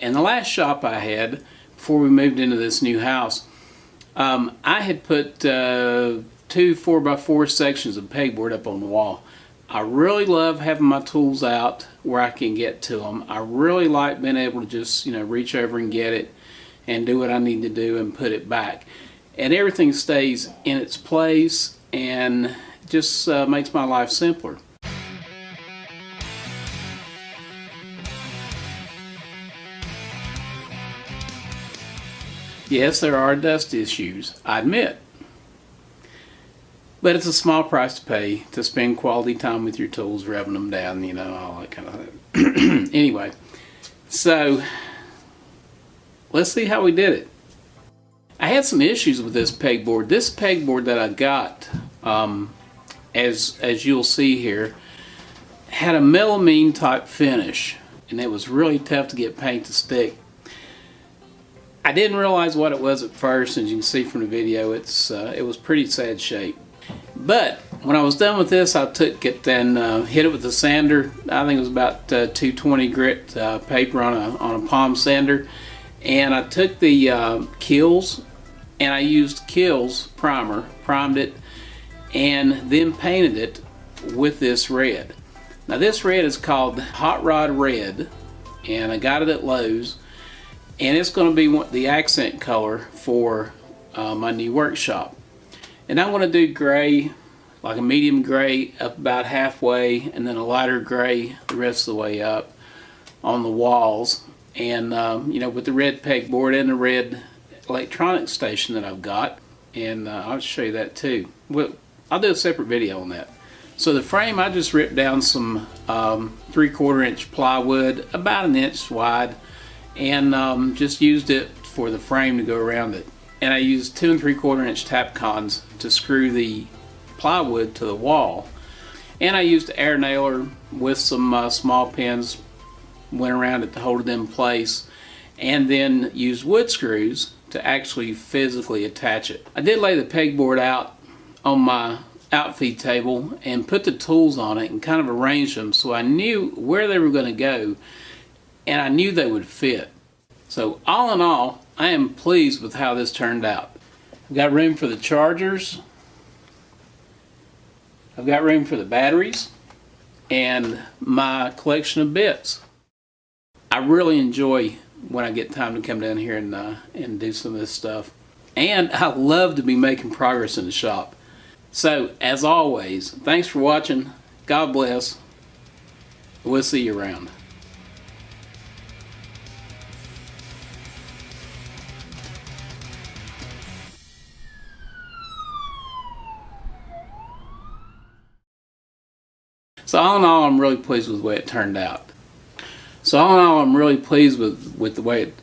And the last shop I had, before we moved into this new house, I had put 2 4x4 sections of pegboard up on the wall. I really love having my tools out where I can get to them. I really like being able to just, reach over and get it and do what I need to do and put it back. And everything stays in its place and just makes my life simpler. Yes, there are dust issues, I admit. But it's a small price to pay to spend quality time with your tools, revving them down, all that kind of thing. Anyway, so let's see how we did it. I had some issues with this pegboard. This pegboard that I got, as you'll see here, had a melamine type finish, and it was really tough to get paint to stick. I didn't realize what it was at first, and as you can see from the video, it was pretty sad shape. But when I was done with this, I took it and hit it with a sander. I think it was about 220 grit paper on a palm sander, and I took the Kills, and I used Kills primer, primed it, and then painted it with this red. Now this red is called Hot Rod Red, and I got it at Lowe's. And it's going to be the accent color for my new workshop. And I'm going to do gray, like a medium gray up about halfway, and then a lighter gray the rest of the way up on the walls. And with the red pegboard and the red electronic station that I've got. And I'll show you that too. Well, I'll do a separate video on that. So the frame, I just ripped down some 3/4 inch plywood, about 1 inch wide, and just used it for the frame to go around it. And I used 2 3/4 inch Tapcons to screw the plywood to the wall. And I used an air nailer with some small pins, went around it to hold it in place, and then used wood screws to actually physically attach it. I did lay the pegboard out on my outfeed table and put the tools on it and kind of arranged them so I knew where they were going to go, and I knew they would fit. So all in all, I am pleased with how this turned out. I've got room for the chargers, I've got room for the batteries, and my collection of bits. I really enjoy when I get time to come down here and do some of this stuff. And I love to be making progress in the shop. So as always, thanks for watching. God bless. We'll see you around. So all in all, I'm really pleased with the way it turned out. So all in all, I'm really pleased with the way it